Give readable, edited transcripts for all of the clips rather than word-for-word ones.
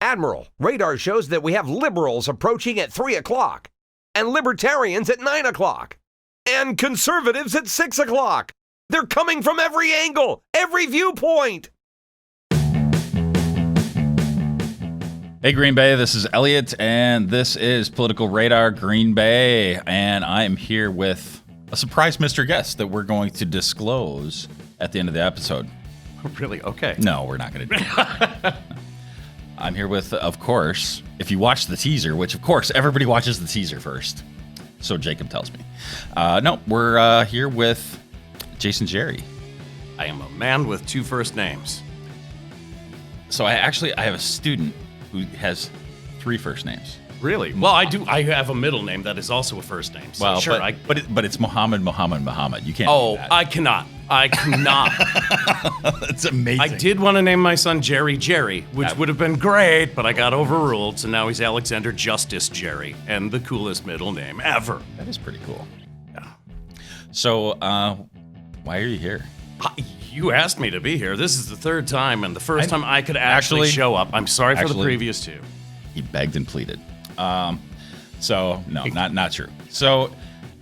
Admiral, radar shows that we have liberals approaching at 3 o'clock, and libertarians at 9 o'clock, and conservatives at 6 o'clock. They're coming from every angle, every viewpoint. Hey, Green Bay, this is Elliot, and this is Political Radar Green Bay, and I'm here with a surprise Mr. Guest that we're going to disclose at the end of the episode. Really? Okay. No, we're not going to do that. I'm here with, of course, if you watch the teaser, which, of course, everybody watches the teaser first. So Jacob tells me. No, we're here with Jason Jerry. I am a man with two first names. So I have a student who has three first names. Really? Well, I have a middle name that is also a first name. So Well, sure. but it's Muhammad. You can't. Oh, do that. I cannot. That's amazing. I did want to name my son Jerry, which would have been great, but I got overruled. So now he's Alexander Justice Jerry, and the coolest middle name ever. That is pretty cool. Yeah. So, why are you here? You asked me to be here. This is the third time, and the first time I could actually show up. I'm sorry for the previous two. He begged and pleaded. So no, not true. So,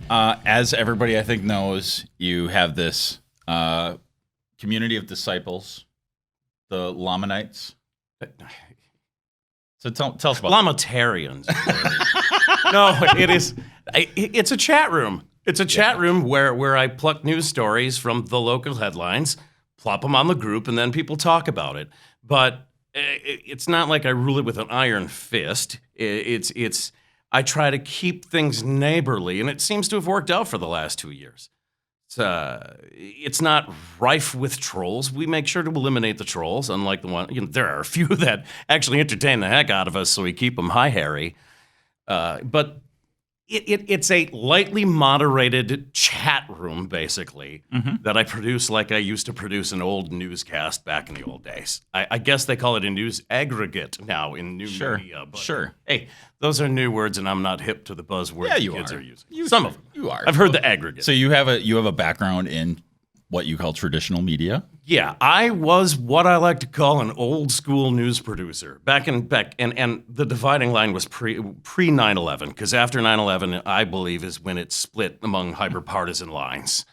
as everybody I think knows, you have this community of disciples, the Lamanites. So tell us about Lamitarians. No, it is. It's a chat room. It's a chat room where I pluck news stories from the local headlines, plop them on the group, and then people talk about it. But it's not like I rule it with an iron fist. It's I try to keep things neighborly, and it seems to have worked out for the last 2 years. It's not rife with trolls. We make sure to eliminate the trolls, unlike the one. There are a few that actually entertain the heck out of us, so we keep them high Harry. But it's a lightly moderated chat room, basically, that I produce like I used to produce an old newscast back in the old days. I guess they call it a news aggregate now in new media. But Sure. Hey, those are new words, and I'm not hip to the buzzwords kids are using. Some of them. You are. I've heard the aggregate. So you have a background in what you call traditional media. Yeah, I was what I like to call an old school news producer and the dividing line was pre 9/11, because after 9/11, I believe, is when it split among hyper-partisan lines.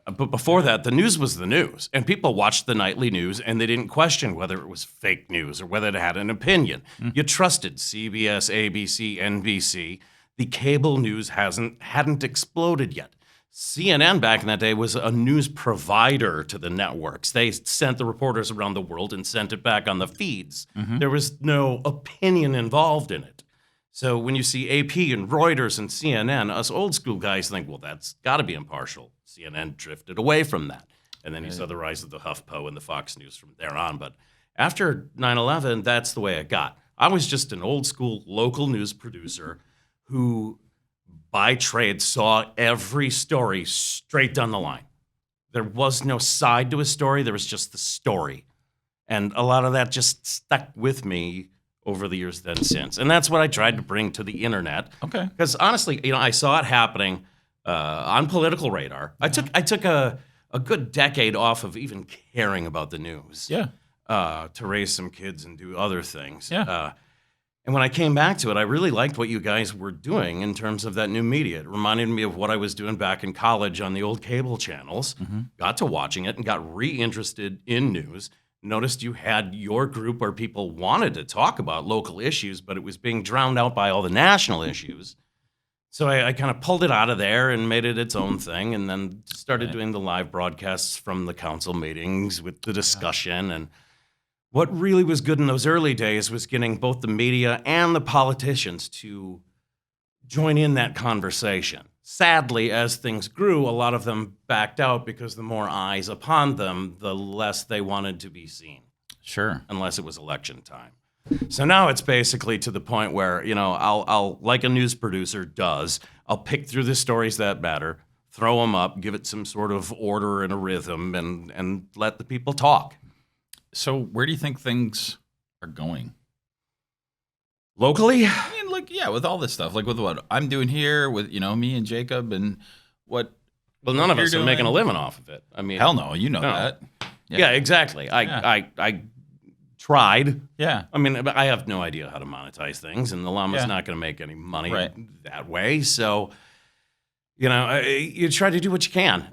But before that, the news was the news, and people watched the nightly news, and they didn't question whether it was fake news or whether it had an opinion. You trusted CBS, ABC, NBC. The cable news hadn't exploded yet. CNN back in that day was a news provider to the networks. They sent the reporters around the world and sent it back on the feeds. There was no opinion involved in it. So when you see AP and Reuters and CNN, us old school guys think, well, that's got to be impartial. CNN drifted away from that. And then you saw the rise of the HuffPo and the Fox News from there on. But after 9/11, that's the way it got. I was just an old school local news producer who, by trade, saw every story straight down the line. There was no side to a story. There was just the story. And a lot of that just stuck with me over the years then since. And that's what I tried to bring to the internet. Okay. Because honestly, I saw it happening on Political Radar. I took a good decade off of even caring about the news. Yeah. To raise some kids and do other things. Yeah. And when I came back to it, I really liked what you guys were doing in terms of that new media. It reminded me of what I was doing back in college on the old cable channels. Got to watching it and got reinterested in news. Noticed you had your group where people wanted to talk about local issues, but it was being drowned out by all the national issues. So I kind of pulled it out of there and made it its own thing, and then started doing the live broadcasts from the council meetings with the discussion. And what really was good in those early days was getting both the media and the politicians to join in that conversation. Sadly, as things grew, a lot of them backed out because the more eyes upon them, the less they wanted to be seen. Sure. Unless it was election time. So now it's basically to the point where, I'll like a news producer does, I'll pick through the stories that matter, throw them up, give it some sort of order and a rhythm, and let the people talk. So where do you think things are going? Locally? I mean, with all this stuff, like with what I'm doing here with, me and Jacob and what. Well, none of us are making a living off of it. I mean, hell no, you know that. Yeah, exactly. I tried. Yeah. I mean, I have no idea how to monetize things, and the llama's Yeah. not going to make any money Right. that way. So, you try to do what you can.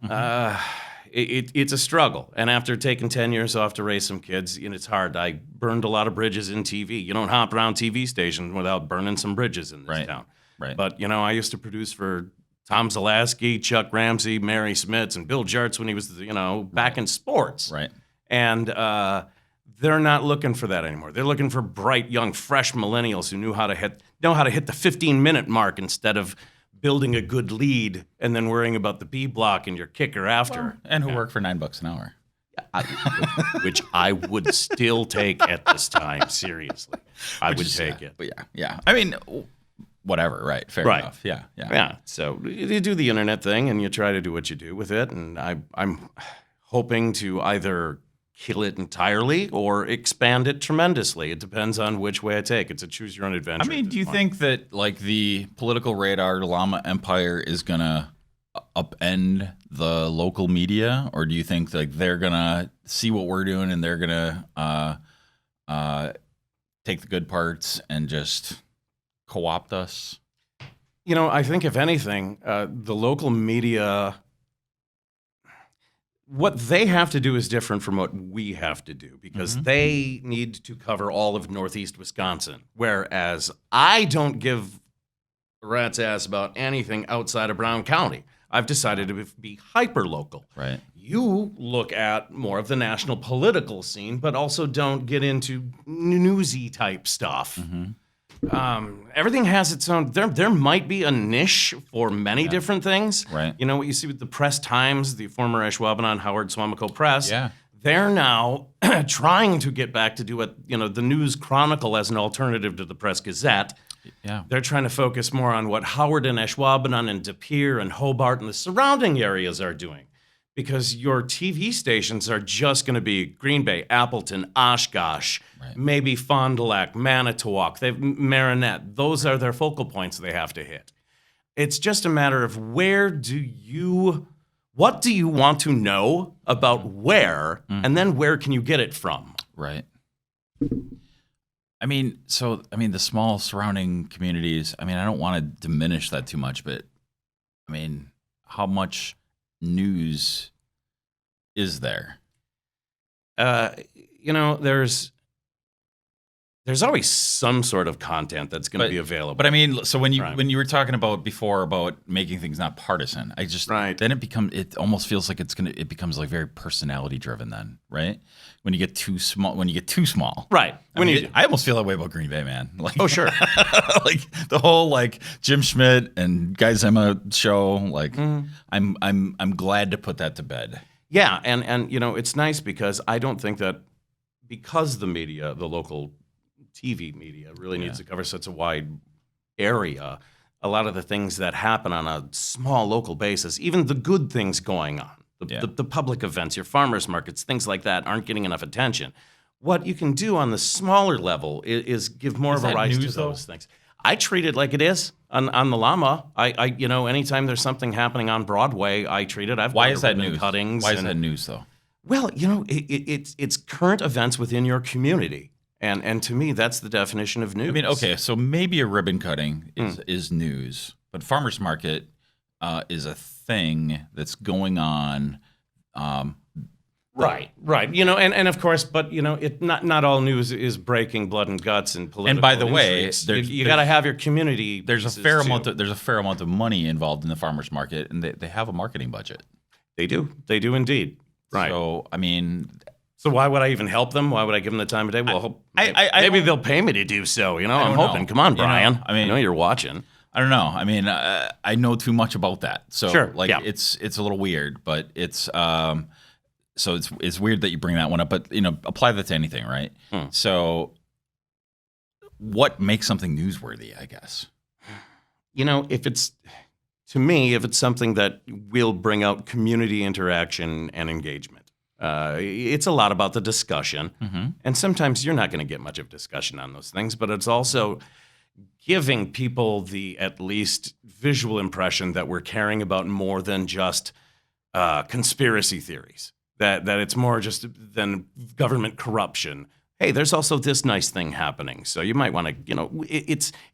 It's a struggle. And after taking 10 years off to raise some kids, it's hard. I burned a lot of bridges in TV. You don't hop around TV stations without burning some bridges in this Right. town. Right. But, I used to produce for Tom Zalaski, Chuck Ramsey, Mary Smits, and Bill Jartz when he was, back in sports. Right. And they're not looking for that anymore. They're looking for bright, young, fresh millennials who know how to hit the 15-minute mark instead of building a good lead and then worrying about the B block and your kicker after. And who work for $9 an hour. Which I would still take at this time. Seriously, I would take it. But yeah. I mean, whatever. Right. Fair Right. enough. Yeah. Yeah. So you do the internet thing and you try to do what you do with it. And I'm hoping to either kill it entirely or expand it tremendously. It depends on which way I take. It's a choose your own adventure. I mean, at do you this point. think that like the political radar llama empire is gonna upend the local media, or do you think like they're gonna see what we're doing and they're gonna take the good parts and just co-opt us? I think if anything, the local media, what they have to do is different from what we have to do because they need to cover all of Northeast Wisconsin, whereas I don't give a rat's ass about anything outside of Brown County. I've decided to be hyper-local. Right. You look at more of the national political scene, but also don't get into newsy type stuff. Everything has its own. There might be a niche for many different things. Right. You know what you see with the Press Times, the former Ashwaubenon Howard Swamico Press. Yeah. They're now trying to get back to do what the News Chronicle as an alternative to the Press Gazette. Yeah. They're trying to focus more on what Howard and Ashwaubenon and De Pere and Hobart and the surrounding areas are doing. Because your TV stations are just going to be Green Bay, Appleton, Oshkosh, maybe Fond du Lac, Manitowoc, Marinette. Those are their focal points they have to hit. It's just a matter of what do you want to know about where, and then where can you get it from? Right. I mean, the small surrounding communities, I don't want to diminish that too much, but how much news is there? There's always some sort of content that's going to be available. But so when you Right. when you were talking about before about making things not partisan, Right. then it almost feels like it becomes like very personality driven then, right? When you get too small, Right. I almost feel that way about Green Bay, man. Like, Oh, sure. like the whole like Jim Schmidt and Guys Emma show. Like, I'm glad to put that to bed. Yeah, and it's nice because I don't think that because the media, the local TV media, really needs to cover such a wide area, a lot of the things that happen on a small local basis, even the good things going on, the public events, your farmers markets, things like that aren't getting enough attention. What you can do on the smaller level is give more of a that rise to news, though? those things. I treat it like it is on the llama. I anytime there's something happening on Broadway, I treat it. Why is that news? Cuttings. Why is that news though? Well, it's current events within your community, and to me, that's the definition of news. Okay, so maybe a ribbon cutting is news, but farmers market is a thing that's going on. Right. And of course, but not all news is breaking blood and guts and political. And by the way, intrigues. you got to have your community. There's a fair amount of money involved in the farmers market, and they have a marketing budget. They do indeed. Right. So So why would I even help them? Why would I give them the time of day? Well, maybe they'll pay me to do so. I'm hoping. know. Come on, You know, Brian. I mean- know you're watching. I don't know. I know too much about that. So Sure, yeah. it's a little weird, but it's so it's weird that you bring that one up, but apply that to anything, right? So what makes something newsworthy, I guess? If it's something that will bring out community interaction and engagement. It's a lot about the discussion. And sometimes you're not going to get much of discussion on those things, but it's also giving people the at least visual impression that we're caring about more than just conspiracy theories, that it's more just than government corruption, hey, there's also this nice thing happening. So you might want to,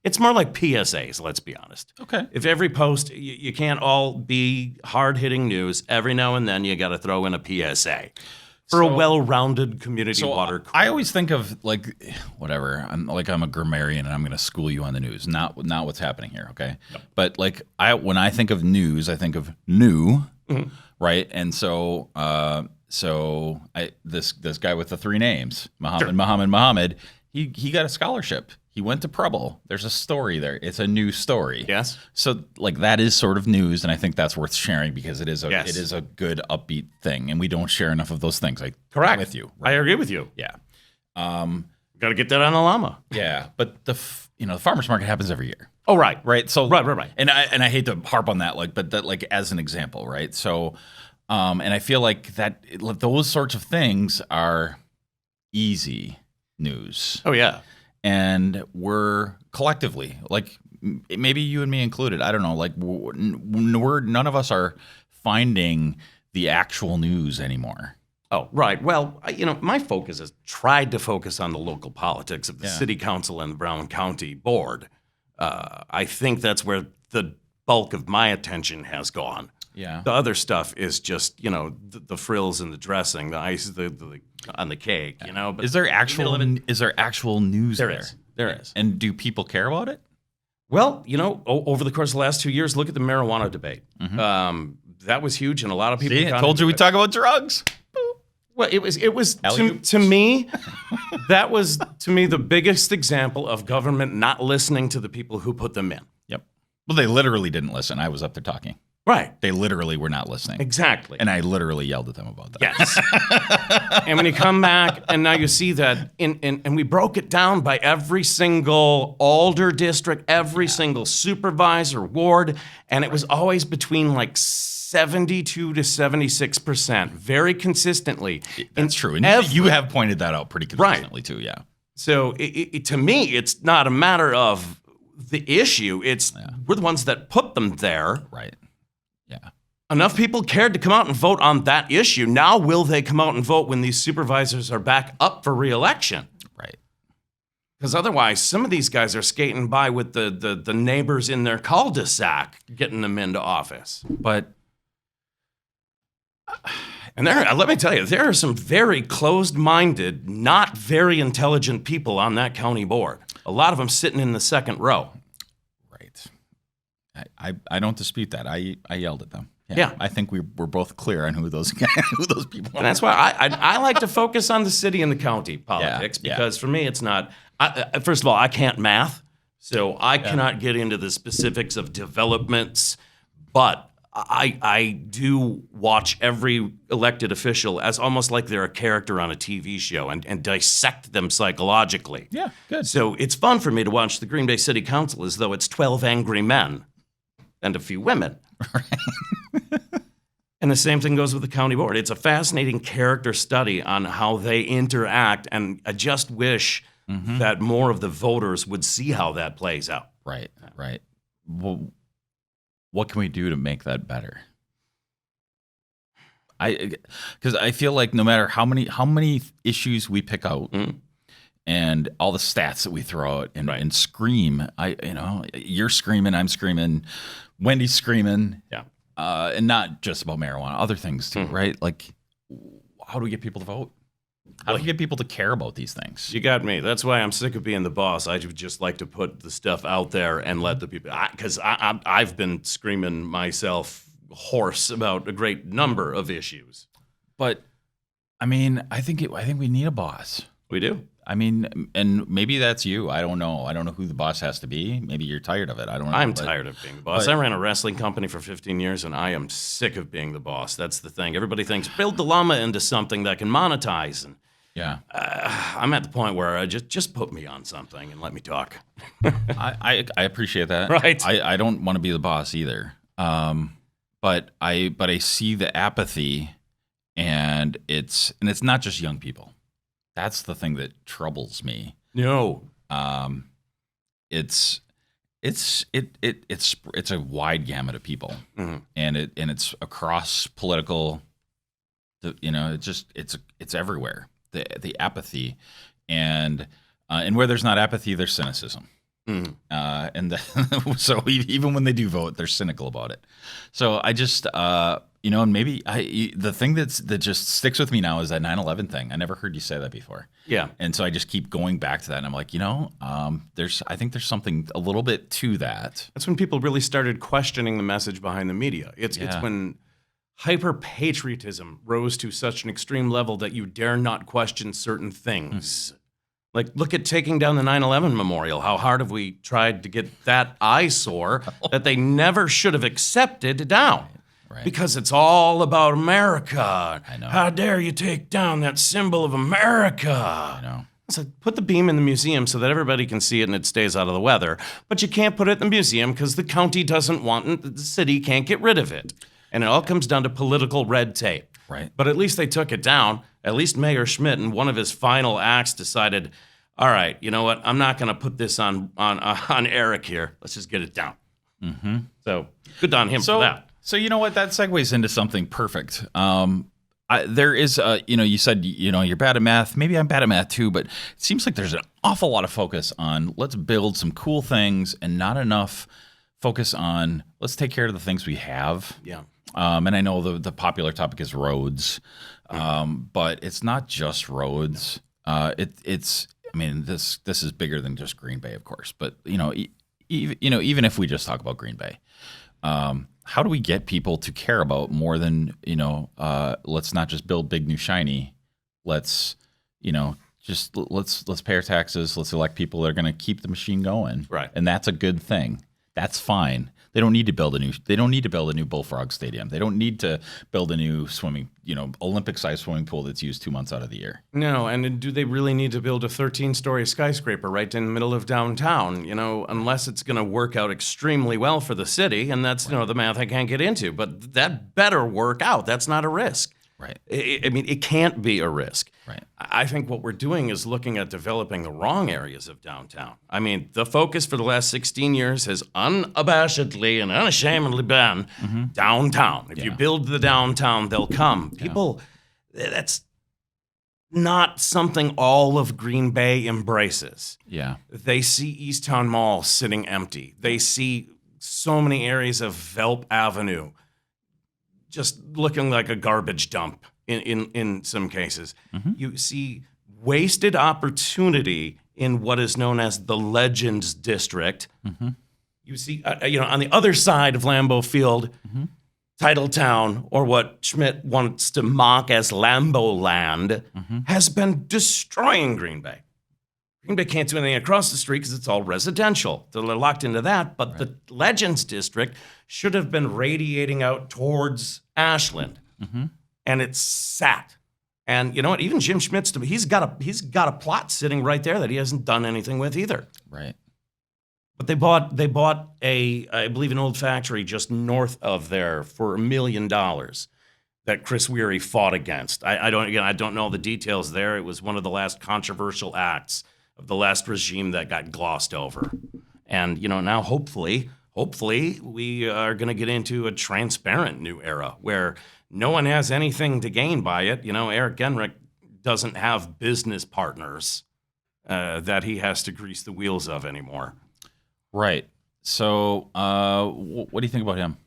it's more like PSAs, let's be honest. Okay. If every post, you can't all be hard-hitting news. Every now and then you got to throw in a PSA for a well-rounded community water cooler. I always think of like, whatever. I'm a grammarian and I'm going to school you on the news. Not what's happening here. Okay. Yep. But like when I think of news, I think of new, right? And so, this guy with the three names, Muhammad, he got a scholarship. He went to Preble. There's a story there. It's a new story. Yes. So like that is sort of news, and I think that's worth sharing because it is a good upbeat thing, and we don't share enough of those things. Correct. I'm with you. Right? I agree with you. Yeah. Got to get that on the llama. Yeah, but the farmers market happens every year. Oh, right. Right. So Right. And I hate to harp on that, but as an example, right? So, and I feel like those sorts of things are easy news. Oh, yeah. And we're collectively, like maybe you and me included, I don't know, like none of us are finding the actual news anymore. Oh, right. Well, my focus has tried to focus on the local politics of the city council and the Brown County Board. I think that's where the bulk of my attention has gone. Yeah. The other stuff is just, the frills and the dressing, the ice on the cake, But Is there actual news there? There is. And do people care about it? Well, over the course of the last 2 years, look at the marijuana debate. That was huge, and a lot of people. See, I told you we talk about drugs. Well, it was to me, that was to me the biggest example of government not listening to the people who put them in. Yep. Well, they literally didn't listen. I was up there talking. Right. They literally were not listening. Exactly. And I literally yelled at them about that. Yes. And when you come back and now you see that, and we broke it down by every single alder district, every single supervisor ward, and it was always between like 72 to 76%, very consistently. That's true. And you have pointed that out pretty consistently too, yeah. So to me, it's not a matter of the issue. It's we're the ones that put them there. Right. Yeah. Enough people cared to come out and vote on that issue. Now will they come out and vote when these supervisors are back up for re-election? Right. Because otherwise, some of these guys are skating by with the neighbors in their cul-de-sac, getting them into office. But and let me tell you, there are some very closed-minded, not very intelligent people on that county board. A lot of them sitting in the second row. Right. I don't dispute that. I yelled at them. Yeah. I think we're both clear on who those people are. And that's why I like to focus on the city and the county politics because for me it's not. First of all, I can't math, so I cannot get into the specifics of developments. But I do watch every elected official as almost like they're a character on a TV show and dissect them psychologically. Yeah, good. So it's fun for me to watch the Green Bay City Council as though it's 12 angry men and a few women. And the same thing goes with the county board. It's a fascinating character study on how they interact, and I just wish that more of the voters would see how that plays out. Right. Well, what can we do to make that better? Because I feel like no matter how many issues we pick out, and all the stats that we throw out and scream, you're screaming, I'm screaming, Wendy's screaming, and not just about marijuana, other things too, right? Like, how do we get people to vote? How do we get people to care about these things? You got me. That's why I'm sick of being the boss. I would just like to put the stuff out there and let the people, because I've been screaming myself hoarse about a great number of issues. But I mean, I think we need a boss. We do. I mean, and maybe that's you. I don't know. I don't know who the boss has to be. Maybe you're tired of it. I don't know. I'm tired of being the boss. I ran a wrestling company for 15 years, and I am sick of being the boss. That's the thing. Everybody thinks build the llama into something that can monetize. And I'm at the point where I just put me on something and let me talk. I appreciate that. Right. I don't want to be the boss either. But I see the apathy, and it's not just young people. That's the thing that troubles me. No. It's a wide gamut of people, and it's across political. It's everywhere. The apathy, and where there's not apathy, there's cynicism. So even when they do vote, they're cynical about it. So I just, and maybe the thing that just sticks with me now is that 9/11 thing. I never heard you say that before. Yeah. And so I just keep going back to that, and I'm like, I think there's something a little bit to that. That's when people really started questioning the message behind the media. It's when hyper-patriotism rose to such an extreme level that you dare not question certain things. Like, look at taking down the 9/11 memorial. How hard have we tried to get that eyesore that they never should have accepted down? Right. Because it's all about America. I know. How dare you take down that symbol of America? I know. So put the beam in the museum so that everybody can see it and it stays out of the weather. But you can't put it in the museum because the county doesn't want it. The city can't get rid of it. And it all comes down to political red tape. Right. But at least they took it down. At least Mayor Schmidt, in one of his final acts, decided, all right, you know what? I'm not going to put this on Eric here. Let's just get it down. Mm-hmm. So good on him for that. So you know what? That segues into something perfect. There is, you said, you're bad at math. Maybe I'm bad at math too, but it seems like there's an awful lot of focus on let's build some cool things and not enough focus on let's take care of the things we have. Yeah. And I know the popular topic is roads, but it's not just roads. This is bigger than just Green Bay, of course. But even if we just talk about Green Bay, how do we get people to care about more than let's not just build big new shiny. Let's let's pay our taxes. Let's elect people that are going to keep the machine going. Right. And that's a good thing. That's fine. They don't need to build a new Bullfrog Stadium. They don't need to build a new Olympic-sized swimming pool that's used 2 months out of the year. No, and do they really need to build a 13-story skyscraper right in the middle of downtown? Unless it's going to work out extremely well for the city, and that's the math I can't get into. But that better work out. That's not a risk. Right. It can't be a risk. Right. I think what we're doing is looking at developing the wrong areas of downtown. The focus for the last 16 years has unabashedly and unashamedly been downtown. If you build the downtown, they'll come. People, that's not something all of Green Bay embraces. Yeah. They see Easttown Mall sitting empty. They see so many areas of Velp Avenue just looking like a garbage dump in some cases. Mm-hmm. You see wasted opportunity in what is known as the Legends District. Mm-hmm. You see, on the other side of Lambeau Field, Titletown, or what Schmidt wants to mock as Lambeau Land, has been destroying Green Bay. Green Bay can't do anything across the street because it's all residential. They're locked into that. But the Legends District should have been radiating out towards Ashland. Mm-hmm. And it's sat. And you know what? Even Jim Schmidt's, he's got a plot sitting right there that he hasn't done anything with either. Right. But they bought I believe an old factory just north of there for $1 million that Chris Weary fought against. I don't know the details there. It was one of the last controversial acts of the last regime that got glossed over. And now hopefully we are going to get into a transparent new era where no one has anything to gain by it. Eric Genrich doesn't have business partners that he has to grease the wheels of anymore. Right. So what do you think about him?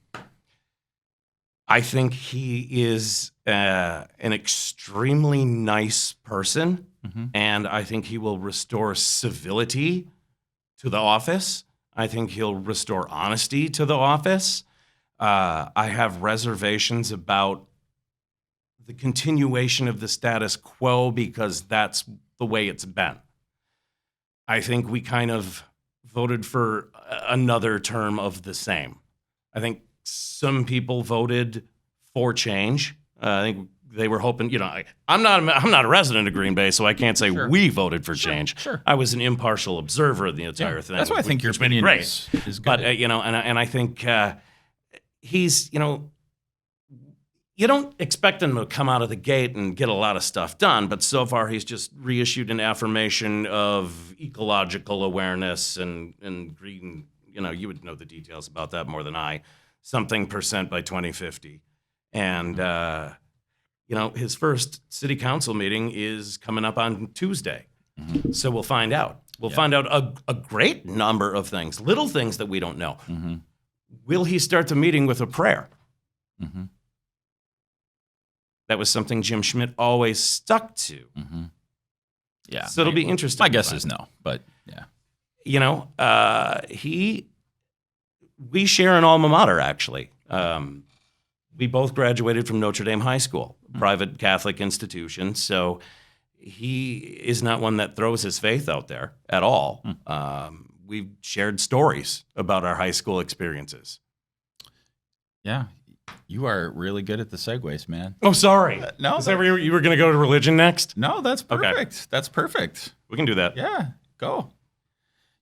I think he is an extremely nice person, and I think he will restore civility to the office. I think he'll restore honesty to the office. I have reservations about the continuation of the status quo because that's the way it's been. I think we kind of voted for another term of the same. I think some people voted for change. I think they were hoping, I'm not a resident of Green Bay, so I can't say we voted for change. Sure. I was an impartial observer of the entire thing. That's why I think your opinion is good. But, and I think he's, you don't expect him to come out of the gate and get a lot of stuff done, but so far he's just reissued an affirmation of ecological awareness and green, you would know the details about that more than I, something % by 2050. And, his first city council meeting is coming up on Tuesday. So we'll find out. We'll find out a great number of things, little things that we don't know. Will he start the meeting with a prayer? That was something Jim Schmidt always stuck to. Yeah. So it'll be interesting. My to guess find is no, but yeah. You know, we share an alma mater, actually. We both graduated from Notre Dame High School, private Catholic institution. So he is not one that throws his faith out there at all. We've shared stories about our high school experiences. Yeah. You are really good at the segues, man. Oh, sorry. No, Is that where you were going to go to religion next? No, that's Okay. perfect. That's perfect. We can do that. Yeah, go.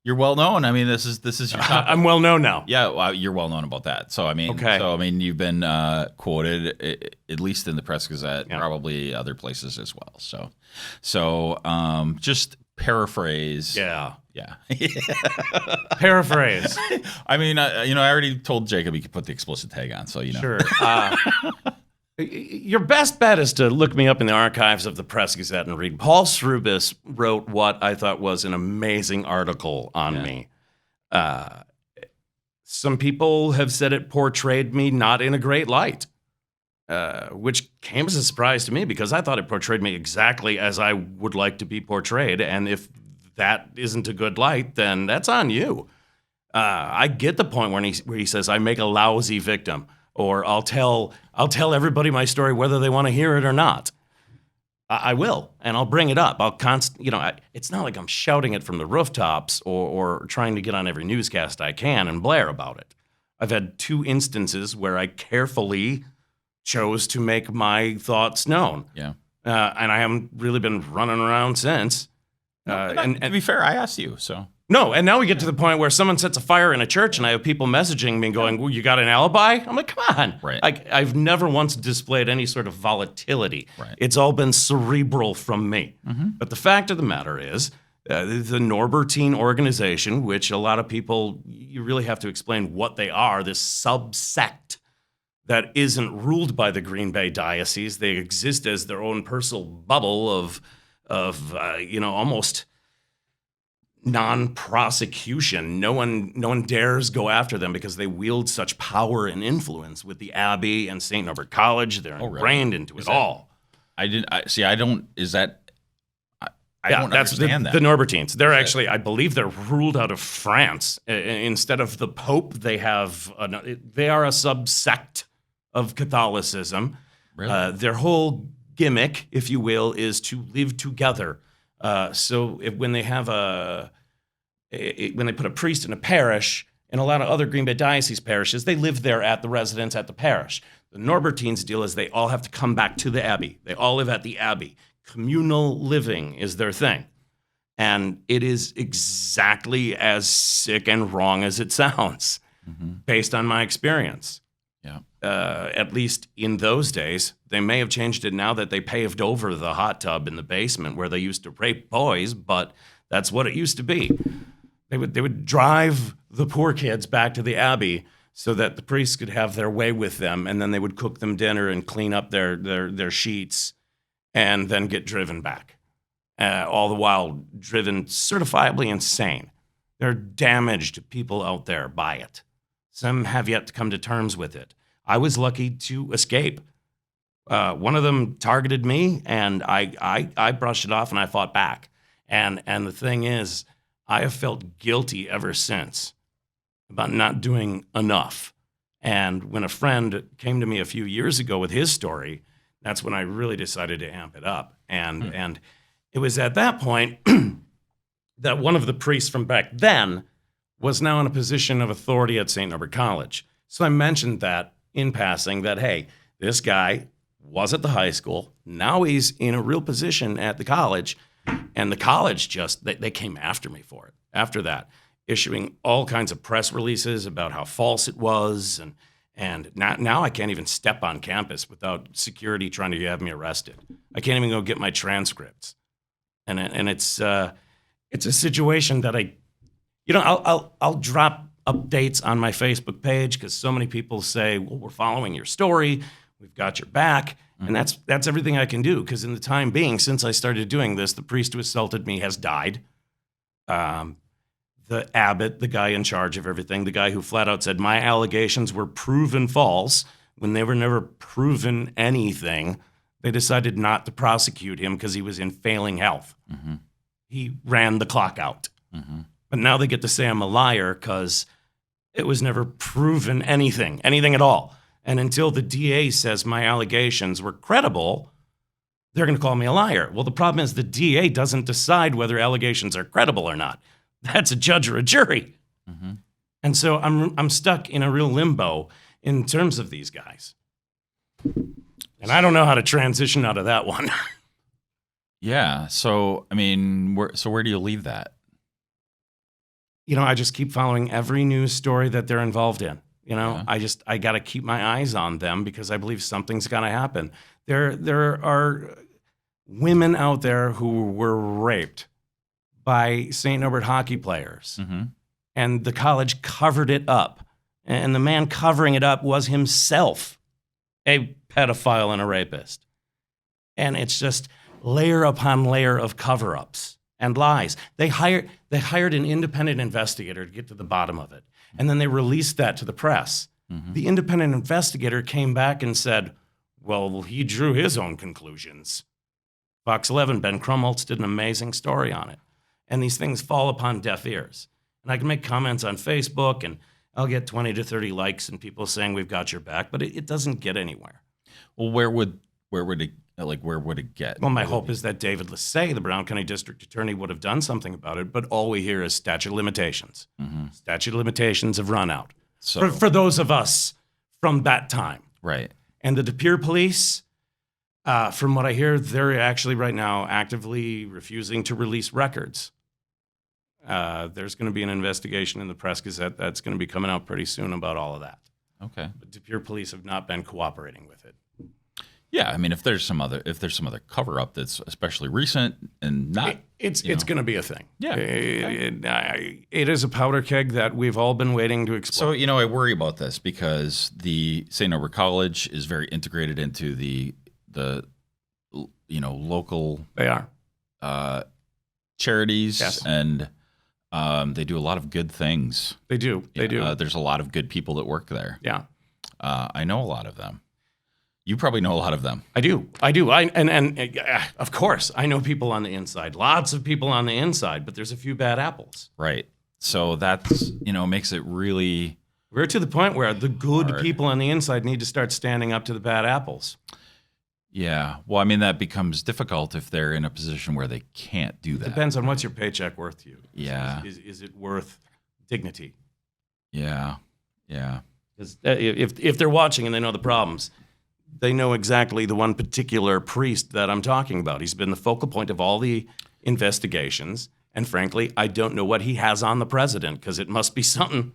You're well known. I mean, this is your topic. I'm well known now. Yeah, well, you're well known about that. So I mean, Okay. You've been quoted at least in the Press Gazette, Yeah. probably other places as well. So just paraphrase. Yeah. Yeah. Paraphrase. I mean, I already told Jacob he could put the explicit tag on, so Sure. Your best bet is to look me up in the archives of the Press Gazette and read. Paul Srubis wrote what I thought was an amazing article on me. Some people have said it portrayed me not in a great light, which came as a surprise to me because I thought it portrayed me exactly as I would like to be portrayed. And if that isn't a good light, then that's on you. I get the point where he says, I make a lousy victim, or I'll tell everybody my story whether they want to hear it or not. I will, and I'll bring it up. It's not like I'm shouting it from the rooftops or trying to get on every newscast I can and blare about it. I've had 2 instances where I carefully chose to make my thoughts known. Yeah. And I haven't really been running around since. To be fair, I asked you, so. No, and now we get to the point where someone sets a fire in a church and I have people messaging me going, well, you got an alibi? I'm like, come on. Right. I've never once displayed any sort of volatility. Right. It's all been cerebral from me. But the fact of the matter is, the Norbertine organization, which a lot of people, you really have to explain what they are, this subsect that isn't ruled by the Green Bay Diocese. They exist as their own personal bubble of almost non-prosecution. No one dares go after them because they wield such power and influence with the Abbey and St. Norbert College. They're ingrained into it all. I don't understand that. The Norbertines. They're actually, I believe they're ruled out of France. Instead of the Pope, they are a subsect of Catholicism. Really? Their whole gimmick, if you will, is to live together. So when they have when they put a priest in a parish, in a lot of other Green Bay Diocese parishes, they live there at the residence at the parish. The Norbertines' deal is they all have to come back to the Abbey. They all live at the Abbey. Communal living is their thing. And it is exactly as sick and wrong as it sounds, based on my experience. Yeah. At least in those days. They may have changed it now that they paved over the hot tub in the basement where they used to rape boys, but that's what it used to be. They would drive the poor kids back to the Abbey so that the priests could have their way with them, and then they would cook them dinner and clean up their sheets and then get driven back. All the while driven certifiably insane. There are damaged people out there by it. Some have yet to come to terms with it. I was lucky to escape. One of them targeted me, and I brushed it off, and I fought back. And the thing is, I have felt guilty ever since about not doing enough. And when a friend came to me a few years ago with his story, that's when I really decided to amp it up. And it was at that point that one of the priests from back then was now in a position of authority at St. Norbert College. So I mentioned that in passing that, hey, this guy was at the high school. Now he's in a real position at the college. And the college they came after me for it. After that, issuing all kinds of press releases about how false it was. And now I can't even step on campus without security trying to have me arrested. I can't even go get my transcripts. And it's a situation that I'll drop updates on my Facebook page because so many people say, well, we're following your story. We've got your back. And that's everything I can do, because in the time being, since I started doing this, the priest who assaulted me has died. The abbot, the guy in charge of everything, the guy who flat out said my allegations were proven false when they were never proven anything, they decided not to prosecute him because he was in failing health. He ran the clock out. But now they get to say I'm a liar because it was never proven anything at all. And until the DA says my allegations were credible, they're going to call me a liar. Well, the problem is the DA doesn't decide whether allegations are credible or not. That's a judge or a jury. And so I'm stuck in a real limbo in terms of these guys. And I don't know how to transition out of that one. Yeah. So, I mean, where do you leave that? I just keep following every news story that they're involved in. Yeah. I got to keep my eyes on them because I believe something's going to happen. There are women out there who were raped by St. Norbert hockey players, and the college covered it up. And the man covering it up was himself a pedophile and a rapist. And it's just layer upon layer of cover-ups and lies. They hired an independent investigator to get to the bottom of it. And then they released that to the press. The independent investigator came back and said, well, he drew his own conclusions. Fox 11, Ben Krumholtz did an amazing story on it. And these things fall upon deaf ears. And I can make comments on Facebook, and I'll get 20 to 30 likes and people saying we've got your back, but it doesn't get anywhere. Well, where would it get? Well, my hope is that David Lissay, the Brown County District Attorney, would have done something about it, but all we hear is statute of limitations. Statute of limitations have run out. So, For those of us from that time. right. And the De Pere police, from what I hear, they're actually right now actively refusing to release records. There's going to be an investigation in the Press Gazette that's going to be coming out pretty soon about all of that. Okay. But De Pere police have not been cooperating with it. Yeah, I mean, if there's some other cover up that's especially recent and not, It's going to be a thing. Yeah. It is a powder keg that we've all been waiting to explore. So, I worry about this because the St. Norbert College is very integrated into the local They are. charities, Yes. and they do a lot of good things. They do. They do. There's a lot of good people that work there. Yeah. I know a lot of them. You probably know a lot of them. I do. Of course, I know people on the inside. Lots of people on the inside, but there's a few bad apples. Right. So that's, makes it really We're to the point where the good hard. people on the inside need to start standing up to the bad apples. Yeah. Well, I mean, that becomes difficult if they're in a position where they can't do that. Depends on what's your paycheck worth to you. Yeah. Is it worth dignity? Yeah. Yeah. Because if they're watching and they know the problems, they know exactly the one particular priest that I'm talking about. He's been the focal point of all the investigations. And frankly, I don't know what he has on the president, because it must be something.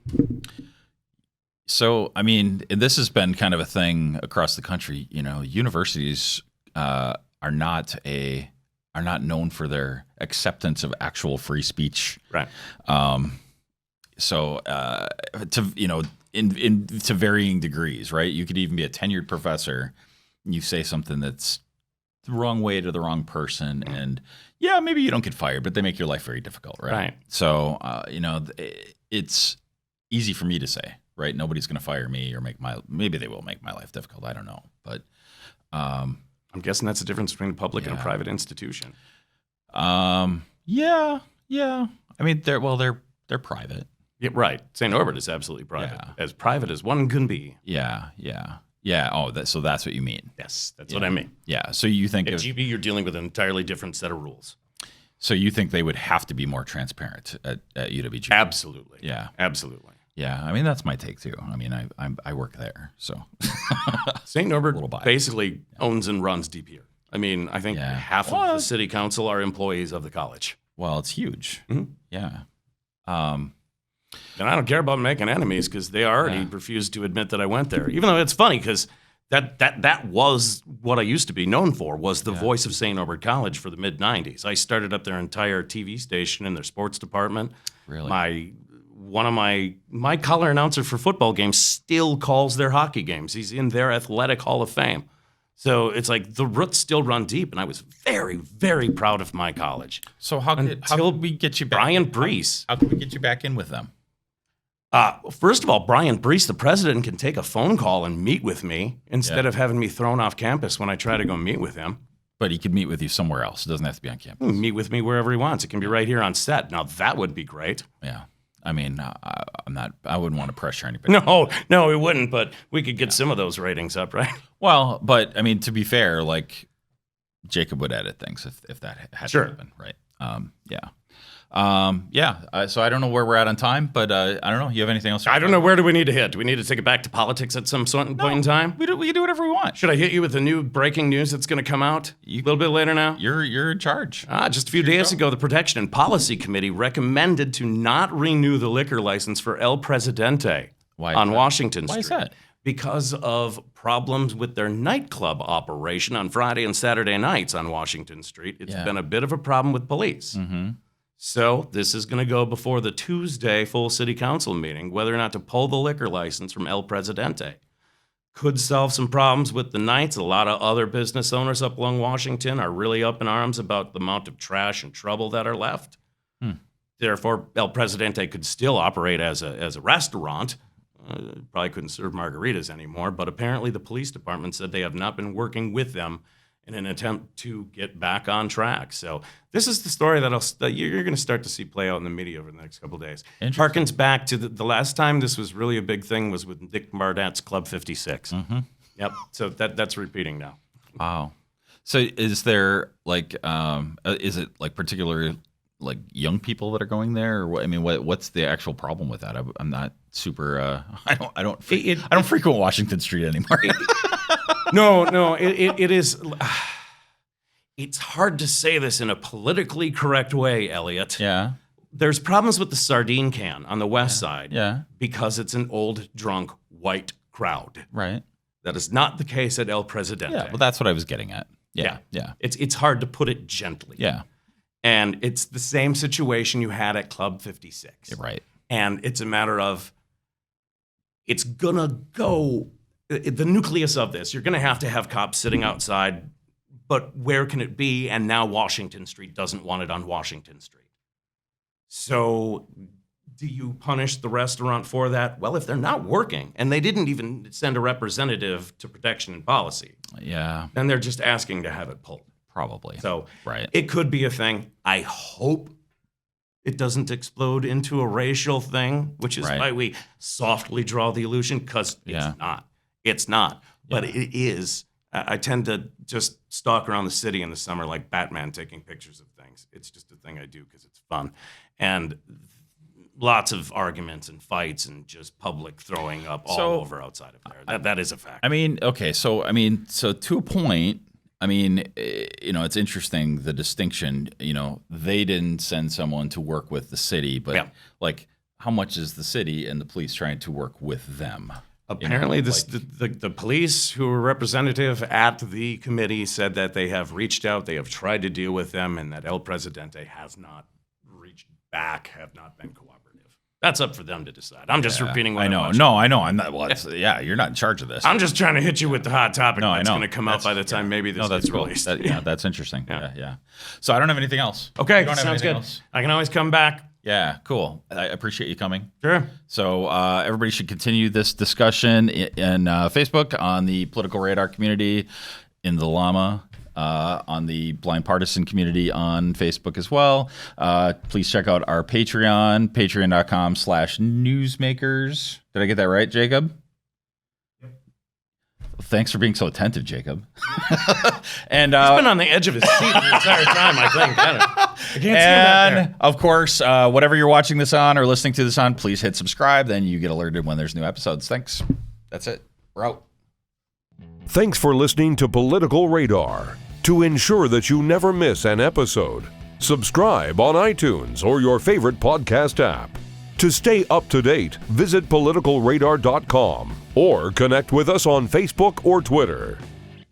So, I mean, this has been kind of a thing across the country. Universities are not known for their acceptance of actual free speech. Right. So, to varying degrees, right? You could even be a tenured professor, and you say something that's the wrong way to the wrong person, and yeah, maybe you don't get fired, but they make your life very difficult, right? Right. So, it's easy for me to say, right? Nobody's going to fire me or maybe they will make my life difficult. I don't know, but I'm guessing that's the difference between a public and a Yeah. private institution. yeah. I mean, they're private. Yeah, right. St. Norbert is absolutely private. Yeah. As private as one can be. Yeah. Oh, so that's what you mean. Yes, that's what I mean. Yeah. So you think At GB, you're dealing with an entirely different set of rules. So you think they would have to be more transparent at UWG? Absolutely. Yeah. Absolutely. Yeah. I mean, that's my take too. I mean, I work there, so St. Norbert Little biased. basically owns and runs DPR. I mean, I think Yeah. half of the city council are employees of the college. well, it's huge. Mhm. Yeah. And I don't care about making enemies, because they already Yeah. refused to admit that I went there. Even though it's funny, because that was what I used to be known for, was the voice of St. Norbert College for the mid-'90s. I started up their entire TV station in their sports department. Really? One of my color announcer for football games still calls their hockey games. He's in their athletic Hall of Fame. So it's like the roots still run deep, and I was very, very proud of my college. So how could we get you back? Brian Brees. How could we get you back in with them? First of all, Brian Brees, the president, can take a phone call and meet with me instead of having me thrown off campus when I try to go meet with him. But he could meet with you somewhere else. It doesn't have to be on campus. Meet with me wherever he wants. It can be right here on set. Now that would be great. Yeah. I mean, I wouldn't want to pressure anybody. No, it wouldn't. But we could get some of those ratings up, right? Well, but I mean, to be fair, like Jacob would edit things if that had to happen, right? So I don't know where we're at on time, but I don't know. You have anything else? I don't know. Where do we need to hit? Do we need to take it back to politics at some point in time? We can do whatever we want. Should I hit you with the new breaking news that's going to come out a little bit later now? You're in charge. Just a few days ago, the Protection and Policy Committee recommended to not renew the liquor license for El Presidente on Washington Street. Why is that? Because of problems with their nightclub operation on Friday and Saturday nights on Washington Street. It's been a bit of a problem with police. Mm-hmm. So this is going to go before the Tuesday full city council meeting, whether or not to pull the liquor license from El Presidente. Could solve some problems with the nights. A lot of other business owners up along Washington are really up in arms about the amount of trash and trouble that are left. Therefore, El Presidente could still operate as a restaurant. Probably couldn't serve margaritas anymore, but apparently the police department said they have not been working with them in an attempt to get back on track. So this is the story that you're going to start to see play out in the media over the next couple of days. Harkens back to the last time this was really a big thing was with Dick Barnett's Club 56. Mm-hmm. Yep. So that's repeating now. Wow. So is there is it like particular like young people that are going there, or what? I mean, what's the actual problem with that? I'm not super. I don't frequent Washington Street anymore. No, it is. It's hard to say this in a politically correct way, Elliot. Yeah. There's problems with the sardine can on the west side. Yeah. Because it's an old, drunk, white crowd. Right. That is not the case at El Presidente. Yeah. Well, that's what I was getting at. Yeah. It's hard to put it gently. Yeah. And it's the same situation you had at Club 56. You're right. And it's a matter of, it's gonna go. The nucleus of this, you're going to have cops sitting outside, but where can it be? And now Washington Street doesn't want it on Washington Street. So do you punish the restaurant for that? Well, if they're not working, and they didn't even send a representative to Protection and Policy, then they're just asking to have it pulled. Probably. So right. It could be a thing. I hope it doesn't explode into a racial thing, which is why we softly draw the illusion, because it's not. It's not, but it is. I tend to just stalk around the city in the summer like Batman taking pictures of things. It's just a thing I do because it's fun. And lots of arguments and fights and just public throwing up all over outside of there. That is a fact. I mean, okay, so to a point, it's interesting, the distinction, they didn't send someone to work with the city, but like how much is the city and the police trying to work with them? Apparently, the police who were representative at the committee said that they have reached out, they have tried to deal with them, and that El Presidente has not reached back, have not been cooperative. That's up for them to decide. I'm just repeating what I know. I know. I'm not. Well, you're not in charge of this. I'm just trying to hit you with the hot topic that's going to come out by the time maybe this gets cool. released. That's interesting. Yeah. So I don't have anything else. Okay, sounds good. I can always come back. Yeah, cool. I appreciate you coming. Sure. So everybody should continue this discussion in Facebook, on the Political Radar community, in the Llama, on the Blind Partisan community on Facebook as well. Please check out our Patreon, patreon.com/newsmakers. Did I get that right, Jacob? Thanks for being so attentive, Jacob. And he's been on the edge of his seat the entire time, I think. I can't see him out there. Of course, whatever you're watching this on or listening to this on, please hit subscribe. Then you get alerted when there's new episodes. Thanks. That's it. We're out. Thanks for listening to Political Radar. To ensure that you never miss an episode, subscribe on iTunes or your favorite podcast app. To stay up to date, visit politicalradar.com or connect with us on Facebook or Twitter.